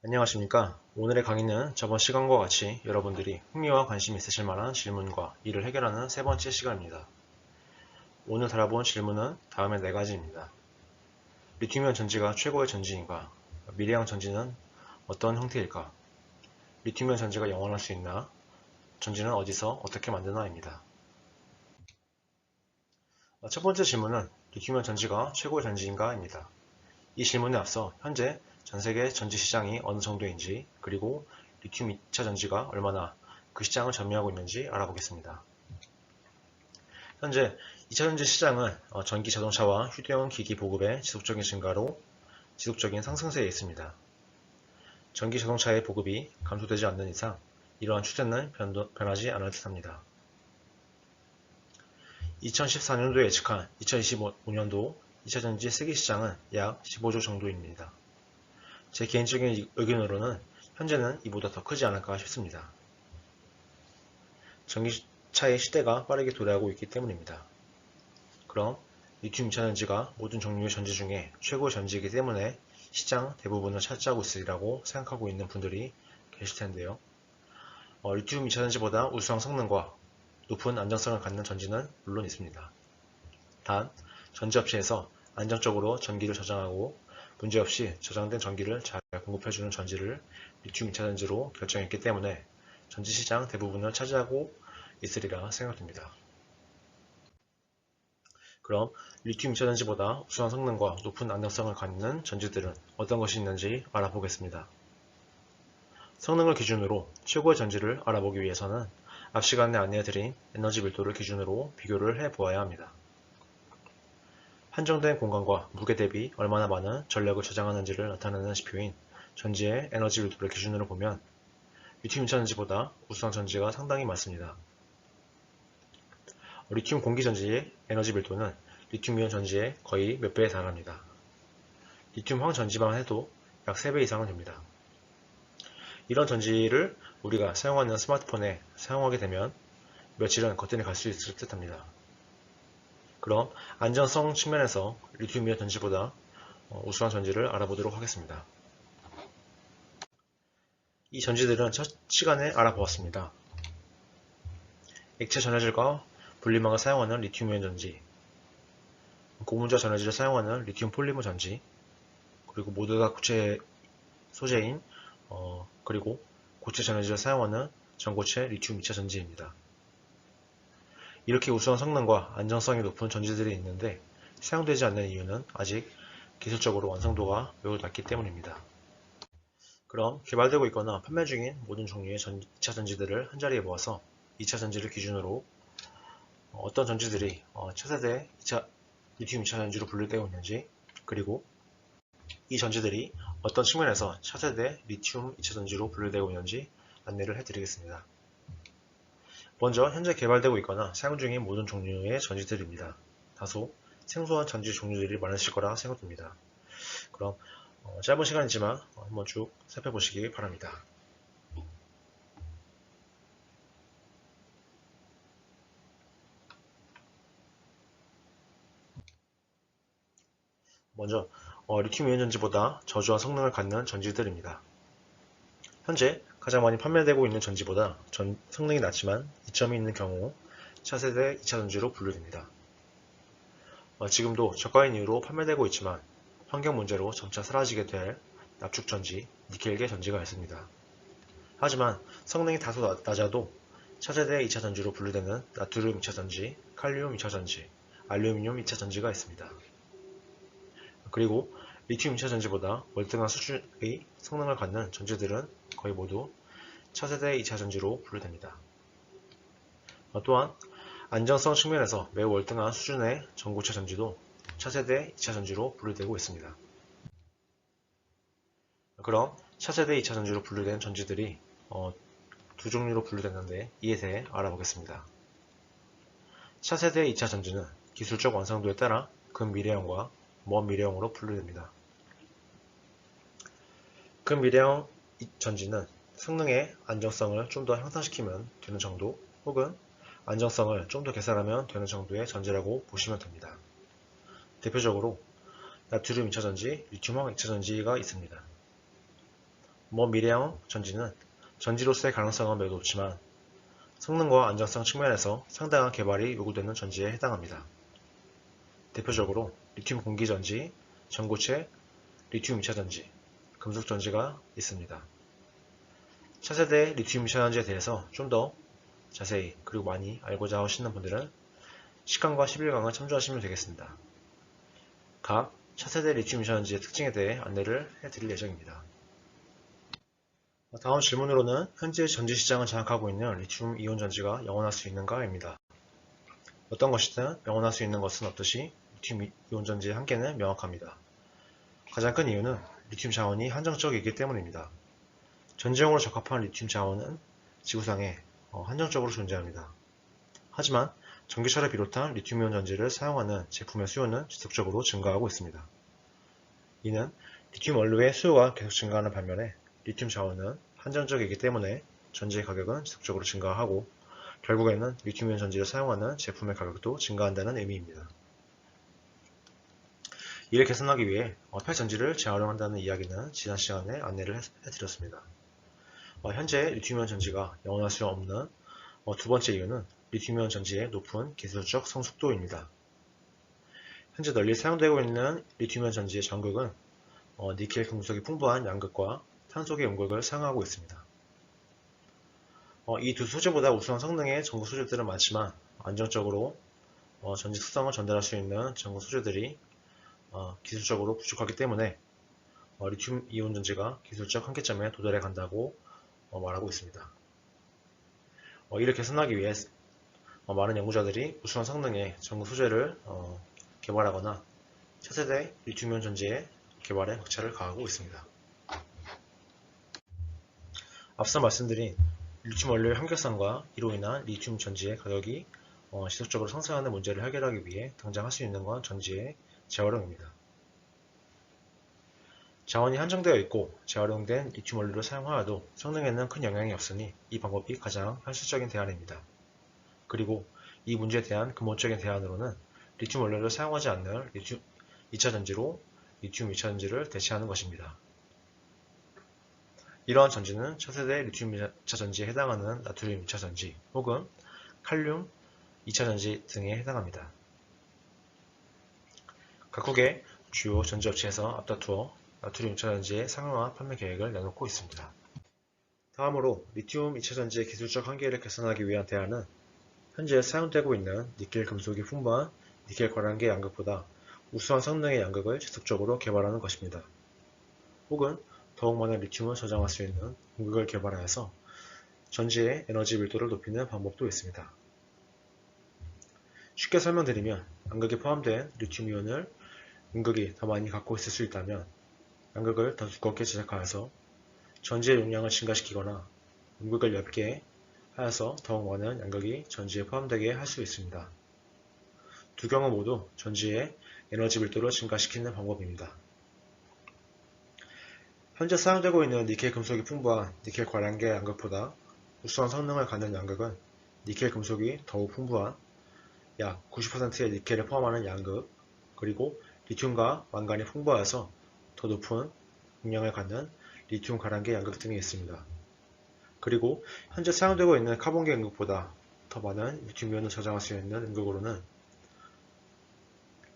안녕하십니까. 오늘의 강의는 저번 시간과 같이 여러분들이 흥미와 관심 있으실 만한 질문과 이를 해결하는 세 번째 시간입니다. 오늘 달아본 질문은 다음의 네 가지입니다. 리튬이온 전지가 최고의 전지인가? 미래형 전지는 어떤 형태일까? 리튬이온 전지가 영원할 수 있나? 전지는 어디서 어떻게 만드나입니다. 첫 번째 질문은 리튬이온 전지가 최고의 전지인가입니다. 이 질문에 앞서 현재 전세계 전지 시장이 어느 정도인지, 그리고 리튬 2차 전지가 얼마나 그 시장을 점유하고 있는지 알아보겠습니다. 현재 2차 전지 시장은 전기 자동차와 휴대용 기기 보급의 지속적인 증가로 지속적인 상승세에 있습니다. 전기 자동차의 보급이 감소되지 않는 이상 이러한 추세는 변하지 않을 듯합니다. 2014년도에 예측한 2025년도 2차 전지 세계 시장은 약 15조 정도입니다. 제 개인적인 의견으로는 현재는 이보다 더 크지 않을까 싶습니다. 전기차의 시대가 빠르게 도래하고 있기 때문입니다. 그럼 리튬 2차 전지가 모든 종류의 전지 중에 최고의 전지이기 때문에 시장 대부분을 차지하고 있으리라고 생각하고 있는 분들이 계실 텐데요. 리튬 2차 전지보다 우수한 성능과 높은 안정성을 갖는 전지는 물론 있습니다. 단, 전지업체에서 안정적으로 전기를 저장하고 문제없이 저장된 전기를 잘 공급해주는 전지를 리튬 2차 전지로 결정했기 때문에 전지시장 대부분을 차지하고 있으리라 생각됩니다. 그럼 리튬 2차 전지보다 우수한 성능과 높은 안정성을 갖는 전지들은 어떤 것이 있는지 알아보겠습니다. 성능을 기준으로 최고의 전지를 알아보기 위해서는 앞 시간에 안내해드린 에너지 밀도를 기준으로 비교를 해보아야 합니다. 한정된 공간과 무게 대비 얼마나 많은 전력을 저장하는지를 나타내는 지표인 전지의 에너지 밀도를 기준으로 보면 리튬 2차 전지보다 우수한 전지가 상당히 많습니다. 리튬 공기 전지의 에너지 밀도는 리튬 이온 전지의 거의 몇 배에 달합니다. 리튬 황 전지만 해도 약 3배 이상은 됩니다. 이런 전지를 우리가 사용하는 스마트폰에 사용하게 되면 며칠은 거뜬히 갈 수 있을 듯 합니다. 그럼 안전성 측면에서 리튬 이온 전지보다 우수한 전지를 알아보도록 하겠습니다. 이 전지들은 첫 시간에 알아보았습니다. 액체 전해질과 분리막을 사용하는 리튬 이온 전지, 고문자 전해질을 사용하는 리튬 폴리머 전지, 그리고 모두 다 고체 소재인 그리고 고체 전해질을 사용하는 전고체 리튬 2차 전지입니다. 이렇게 우수한 성능과 안정성이 높은 전지들이 있는데 사용되지 않는 이유는 아직 기술적으로 완성도가 매우 낮기 때문입니다. 그럼 개발되고 있거나 판매 중인 모든 종류의 2차 전지들을 한자리에 모아서 2차 전지를 기준으로 어떤 전지들이 차세대 리튬 2차 전지로 분류되어 있는지, 그리고 이 전지들이 어떤 측면에서 차세대 리튬 2차 전지로 분류되고 있는지 안내를 해드리겠습니다. 먼저 현재 개발되고 있거나 사용 중인 모든 종류의 전지들입니다. 다소 생소한 전지 종류들이 많으실 거라 생각됩니다. 그럼 짧은 시간이지만 한번 쭉 살펴보시기 바랍니다. 먼저 리튬 이온 전지보다 저조한 성능을 갖는 전지들입니다. 현재 가장 많이 판매되고 있는 전지보다 성능이 낮지만 이점이 있는 경우 차세대 2차 전지로 분류됩니다. 지금도 저가인 이유로 판매되고 있지만 환경 문제로 점차 사라지게 될 납축전지, 니켈계 전지가 있습니다. 하지만 성능이 다소 낮아도 차세대 2차 전지로 분류되는 나트륨 2차 전지, 칼륨 2차 전지, 알루미늄 2차 전지가 있습니다. 그리고 리튬 2차 전지보다 월등한 수준의 성능을 갖는 전지들은 거의 모두 차세대 2차 전지로 분류됩니다. 또한 안정성 측면에서 매우 월등한 수준의 전고체 전지도 차세대 2차 전지로 분류되고 있습니다. 그럼 차세대 2차 전지로 분류된 전지들이 두 종류로 분류됐는데 이에 대해 알아보겠습니다. 차세대 2차 전지는 기술적 완성도에 따라 근미래형과 먼 미래형으로 분류됩니다. 근미래형 전지는 성능의 안정성을 좀 더 향상시키면 되는 정도, 혹은 안정성을 좀 더 개선하면 되는 정도의 전지라고 보시면 됩니다. 대표적으로 나트륨 2차 전지, 리튬황 2차 전지가 있습니다. 미래형 전지는 전지로서의 가능성은 매우 높지만 성능과 안정성 측면에서 상당한 개발이 요구되는 전지에 해당합니다. 대표적으로 리튬 공기전지, 전고체, 리튬 2차전지, 금속전지가 있습니다. 차세대 리튬 2차전지에 대해서 좀 더 자세히 그리고 많이 알고자 하시는 분들은 10강과 11강을 참조하시면 되겠습니다. 각 차세대 리튬 2차전지의 특징에 대해 안내를 해드릴 예정입니다. 다음 질문으로는 현재 전지시장을 장악하고 있는 리튬 이온 전지가 영원할 수 있는가입니다. 어떤 것이든 영원할 수 있는 것은 없듯이 리튬 이온 전지의 한계는 명확합니다. 가장 큰 이유는 리튬 자원이 한정적이기 때문입니다. 전지용으로 적합한 리튬 자원은 지구상에 한정적으로 존재합니다. 하지만 전기차를 비롯한 리튬이온 전지를 사용하는 제품의 수요는 지속적으로 증가하고 있습니다. 이는 리튬 원료의 수요가 계속 증가하는 반면에 리튬 자원은 한정적이기 때문에 전지의 가격은 지속적으로 증가하고 결국에는 리튬이온 전지를 사용하는 제품의 가격도 증가한다는 의미입니다. 이를 개선하기 위해 폐전지를 재활용한다는 이야기는 지난 시간에 안내를 해드렸습니다. 현재 리튬이온 전지가 영원할 수 없는 두 번째 이유는 리튬이온 전지의 높은 기술적 성숙도입니다. 현재 널리 사용되고 있는 리튬이온 전지의 전극은 니켈 금속이 풍부한 양극과 탄소계 용극을 사용하고 있습니다. 이 두 소재보다 우수한 성능의 전극 소재들은 많지만 안정적으로 전지 특성을 전달할 수 있는 전극 소재들이 기술적으로 부족하기 때문에 리튬 이온 전지가 기술적 한계점에 도달해 간다고 말하고 있습니다. 이를 개선하기 위해 많은 연구자들이 우수한 성능의 전극 소재를 개발하거나 차세대 리튬이온 전지의 개발에 박차를 가하고 있습니다. 앞서 말씀드린 리튬 원료의 한계성과 이로 인한 리튬 전지의 가격이 지속적으로 상승하는 문제를 해결하기 위해 당장 할 수 있는 건 전지의 재활용입니다. 자원이 한정되어 있고 재활용된 리튬 원료를 사용하여도 성능에는 큰 영향이 없으니 이 방법이 가장 현실적인 대안입니다. 그리고 이 문제에 대한 근본적인 대안으로는 리튬 원료를 사용하지 않는 리튬 2차전지로 리튬 2차전지를 대체하는 것입니다. 이러한 전지는 차세대 리튬 2차전지에 해당하는 나트륨 2차전지 혹은 칼륨 2차전지 등에 해당합니다. 각국의 주요 전지업체에서 앞다투어 나트륨 2차전지의 상용화 판매 계획을 내놓고 있습니다. 다음으로 리튬 2차전지의 기술적 한계를 개선하기 위한 대안은 현재 사용되고 있는 니켈 금속이 풍부한 니켈 관란계 양극보다 우수한 성능의 양극을 지속적으로 개발하는 것입니다. 혹은 더욱 많은 리튬을 저장할 수 있는 공극을 개발하여서 전지의 에너지 밀도를 높이는 방법도 있습니다. 쉽게 설명드리면 양극에 포함된 리튬 이온을 음극이 더 많이 갖고 있을 수 있다면 양극을 더 두껍게 제작하여서 전지의 용량을 증가시키거나 음극을 얇게 하여서 더욱 많은 양극이 전지에 포함되게 할 수 있습니다. 두 경우 모두 전지의 에너지 밀도를 증가시키는 방법입니다. 현재 사용되고 있는 니켈 금속이 풍부한 니켈 관란계 양극보다 우수한 성능을 갖는 양극은 니켈 금속이 더욱 풍부한 약 90%의 니켈을 포함하는 양극, 그리고 리튬과 망간이 풍부하여서 더 높은 용량을 갖는 리튬 관란계 양극 등이 있습니다. 그리고 현재 사용되고 있는 카본계 음극보다 더 많은 리튬이온을 저장할 수 있는 음극으로는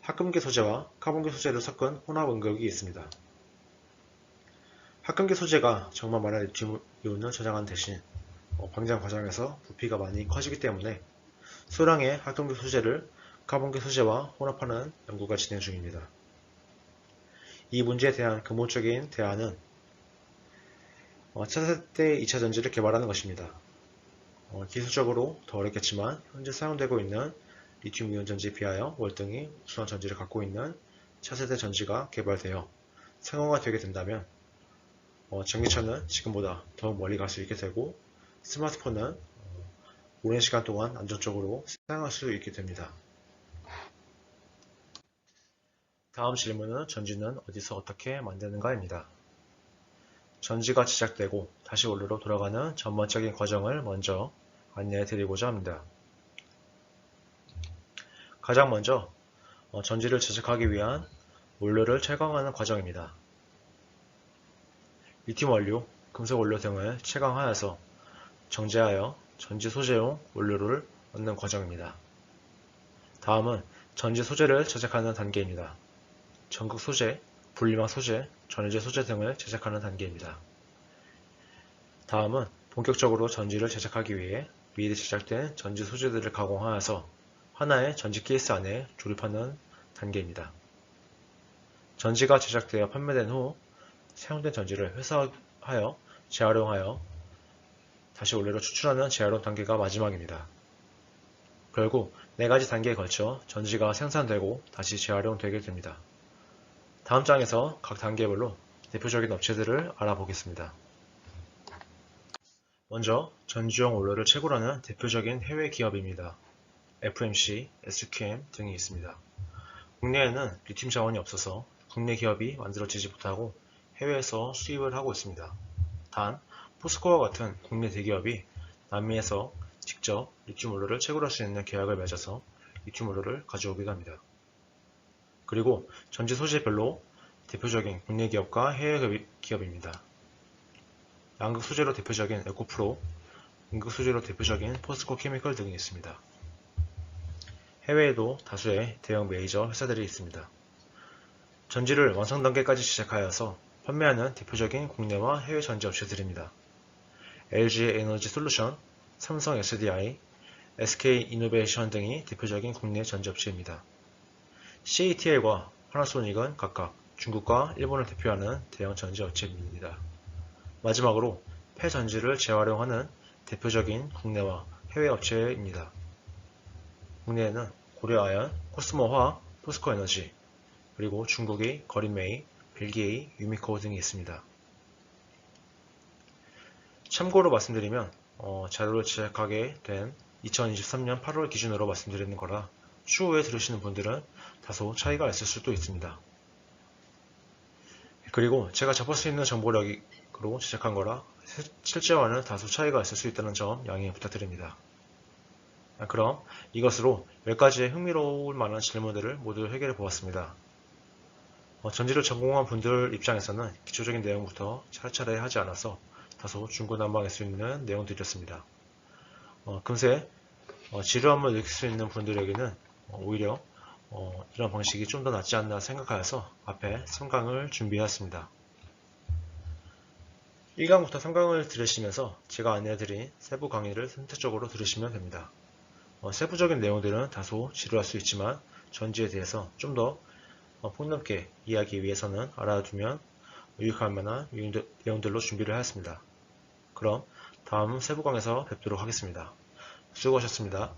합금계 소재와 카본계 소재를 섞은 혼합 음극이 있습니다. 합금계 소재가 정말 많은 리튬이온을 저장하는 대신 방장 과정에서 부피가 많이 커지기 때문에 소량의 합금계 소재를 카본계 소재와 혼합하는 연구가 진행 중입니다. 이 문제에 대한 근본적인 대안은 차세대 2차전지를 개발하는 것입니다. 기술적으로 더 어렵겠지만 현재 사용되고 있는 리튬이온 전지에 비하여 월등히 우수한 전지를 갖고 있는 차세대 전지가 개발되어 상용화 되게 된다면 전기차는 지금보다 더 멀리 갈 수 있게 되고 스마트폰은 오랜 시간 동안 안정적으로 사용할 수 있게 됩니다. 다음 질문은 전지는 어디서 어떻게 만드는가입니다. 전지가 제작되고 다시 원료로 돌아가는 전반적인 과정을 먼저 안내해 드리고자 합니다. 가장 먼저 전지를 제작하기 위한 원료를 철강하는 과정입니다. 리튬 원료, 금속 원료 등을 채광하여서 정제하여 전지 소재용 원료를 얻는 과정입니다. 다음은 전지 소재를 제작하는 단계입니다. 전극 소재, 분리막 소재, 전해질 소재 등을 제작하는 단계입니다. 다음은 본격적으로 전지를 제작하기 위해 미리 제작된 전지 소재들을 가공하여서 하나의 전지 케이스 안에 조립하는 단계입니다. 전지가 제작되어 판매된 후 사용된 전지를 회수하여 재활용하여 다시 원료로 추출하는 재활용 단계가 마지막입니다. 결국 4가지 단계에 걸쳐 전지가 생산되고 다시 재활용되게 됩니다. 다음 장에서 각 단계별로 대표적인 업체들을 알아보겠습니다. 먼저 전지용 원료를 채굴하는 대표적인 해외 기업입니다. FMC, SQM 등이 있습니다. 국내에는 리튬 자원이 없어서 국내 기업이 만들어지지 못하고 해외에서 수입을 하고 있습니다. 단, 포스코와 같은 국내 대기업이 남미에서 직접 리튬 원료를 채굴할 수 있는 계약을 맺어서 리튬 원료를 가져오기도 합니다. 그리고 전지 소재별로 대표적인 국내 기업과 해외 기업입니다. 양극 소재로 대표적인 에코프로, 음극 소재로 대표적인 포스코 케미컬 등이 있습니다. 해외에도 다수의 대형 메이저 회사들이 있습니다. 전지를 완성 단계까지 제작하여서 판매하는 대표적인 국내와 해외 전지 업체들입니다. LG 에너지 솔루션, 삼성 SDI, SK 이노베이션 등이 대표적인 국내 전지 업체입니다. CATL과 파나소닉은 각각 중국과 일본을 대표하는 대형 전지 업체입니다. 마지막으로 폐전지를 재활용하는 대표적인 국내와 해외 업체입니다. 국내에는 고려아연, 코스모화학, 포스코에너지, 그리고 중국의 거린메이, 벨기에의 유미코 등이 있습니다. 참고로 말씀드리면 자료를 제작하게 된 2023년 8월 기준으로 말씀드리는 거라 추후에 들으시는 분들은 다소 차이가 있을 수도 있습니다. 그리고 제가 접할 수 있는 정보력으로 제작한 거라 실제와는 다소 차이가 있을 수 있다는 점 양해 부탁드립니다. 그럼 이것으로 10가지의 흥미로울 만한 질문들을 모두 해결해 보았습니다. 전지를 전공한 분들 입장에서는 기초적인 내용부터 차례차례 하지 않아서 다소 중구난방일 수 있는 내용들이었습니다. 금세 지루함을 느낄 수 있는 분들에게는 오히려 이런 방식이 좀 더 낫지 않나 생각하여서 앞에 3강을 준비했습니다. 1강부터 3강을 들으시면서 제가 안내해드린 세부 강의를 선택적으로 들으시면 됩니다. 세부적인 내용들은 다소 지루할 수 있지만 전지에 대해서 좀 더 폭넓게 이해하기 위해서는 알아두면 유익할 만한 내용들로 준비를 하였습니다. 그럼 다음 세부 강에서 뵙도록 하겠습니다. 수고하셨습니다.